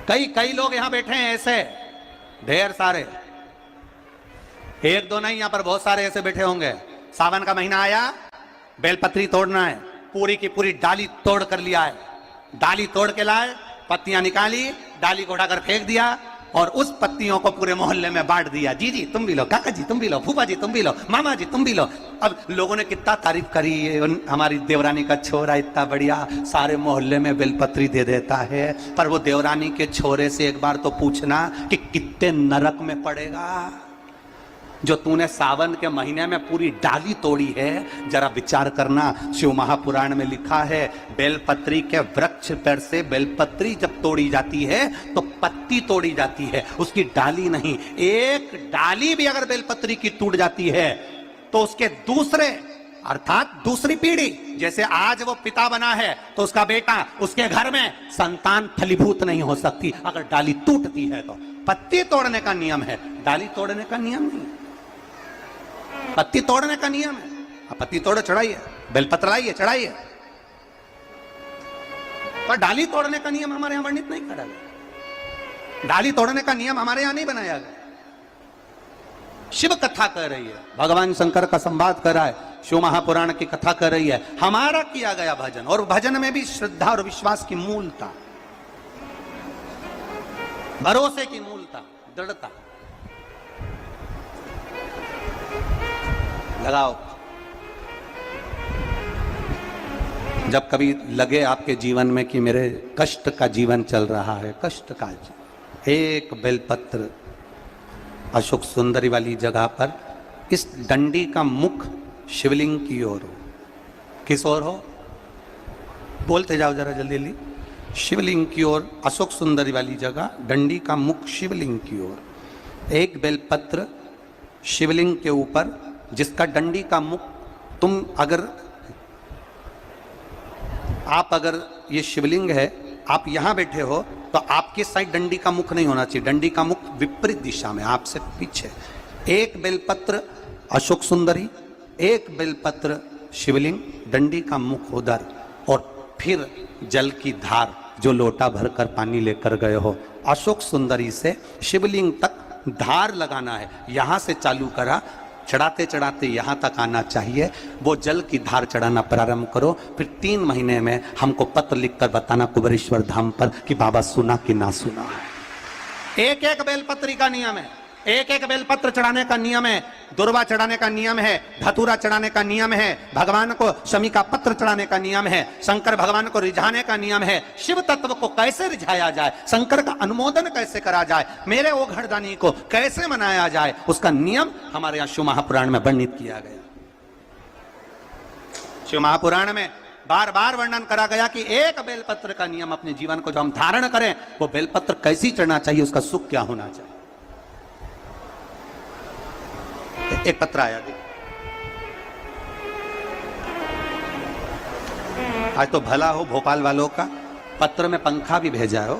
कई कई लोग यहां बैठे हैं ऐसे, ढेर सारे, एक दो नहीं, यहां पर बहुत सारे ऐसे बैठे होंगे। सावन का महीना आया, बेलपत्री तोड़ना है, पूरी की पूरी डाली तोड़ कर लिया है, डाली तोड़ के लाए, पत्तियां निकाली, डाली को उठाकर फेंक दिया और उस पत्तियों को पूरे मोहल्ले में बांट दिया। जी जी तुम भी लो, काका जी तुम भी लो, फूफा जी तुम भी लो, मामा जी तुम भी लो। अब लोगों ने कितना तारीफ करी, हमारी देवरानी का छोरा इतना बढ़िया सारे मोहल्ले में बेलपत्री दे देता है। पर वो देवरानी के छोरे से एक बार तो पूछना कि कितने नरक में पड़ेगा जो तूने सावन के महीने में पूरी डाली तोड़ी है। जरा विचार करना, शिव महापुराण में लिखा है बेलपत्री के वृक्ष पर से बेलपत्री जब तोड़ी जाती है तो पत्ती तोड़ी जाती है, उसकी डाली नहीं। एक डाली भी अगर बेलपत्री की टूट जाती है तो उसके दूसरे अर्थात दूसरी पीढ़ी, जैसे आज वो पिता बना है तो उसका बेटा, उसके घर में संतान फलीभूत नहीं हो सकती अगर डाली टूटती है तो। पत्ती तोड़ने का नियम है, डाली तोड़ने का नियम नहीं। पत्ती तोड़ने का नियम है, पत्ती तोड़ो चढ़ाइए, बेलपत्र लाइए चढ़ाइए, पर डाली तोड़ने का नियम हमारे यहां वर्णित नहीं करा गया। डाली तोड़ने का नियम हमारे यहां नहीं बनाया गया। शिव कथा कर रही है, भगवान शंकर का संवाद कर रहा है, शिव महापुराण की कथा कर रही है, हमारा किया गया भजन, और भजन में भी श्रद्धा और विश्वास की मूलता, भरोसे की मूलता, दृढ़ता। लगाओ, जब कभी लगे आपके जीवन में कि मेरे कष्ट का जीवन चल रहा है, कष्ट का, एक बेलपत्र अशोक सुंदरी वाली जगह पर इस डंडी का मुख शिवलिंग की ओर हो। किस ओर हो? बोलते जाओ जरा जल्दी जल्दी। शिवलिंग की ओर, अशोक सुंदरी वाली जगह, डंडी का मुख शिवलिंग की ओर, एक बेलपत्र शिवलिंग के ऊपर, जिसका डंडी का मुख, तुम अगर आप अगर ये शिवलिंग है, आप यहां बैठे हो तो आपके साइड डंडी का मुख नहीं होना चाहिए, डंडी का मुख विपरीत दिशा में, आपसे पीछे। एक बेलपत्र अशोक सुंदरी, एक बेलपत्र शिवलिंग, डंडी का मुख उधर, और फिर जल की धार जो लोटा भरकर पानी लेकर गए हो, अशोक सुंदरी से शिवलिंग तक धार लगाना है। यहां से चालू करा, चढ़ाते चढ़ाते यहां तक आना चाहिए, वो जल की धार चढ़ाना प्रारंभ करो। फिर 3 महीने में हमको पत्र लिखकर बताना कुबेरेश्वर धाम पर कि बाबा सुना कि ना सुना है। एक एक बेलपत्री का नियम है, एक एक बेलपत्र चढ़ाने का नियम है, दुर्वा चढ़ाने का नियम है, धतूरा चढ़ाने का नियम है, भगवान को शमी का पत्र चढ़ाने का नियम है, शंकर भगवान को रिझाने का नियम है। शिव तत्व को कैसे रिझाया जाए, शंकर का अनुमोदन कैसे करा जाए, मेरे वो घरदानी को कैसे मनाया जाए, उसका नियम हमारे यहाँ शिव महापुराण में वर्णित किया गया। शिव महापुराण में बार बार वर्णन करा गया कि एक बेलपत्र का नियम, अपने जीवन को जो हम धारण करें वो बेलपत्र कैसी चढ़ना चाहिए, उसका सुख क्या होना चाहिए। एक पत्र आया, आज तो भला हो भोपाल वालों का, पत्र में पंखा भी भेजा हो।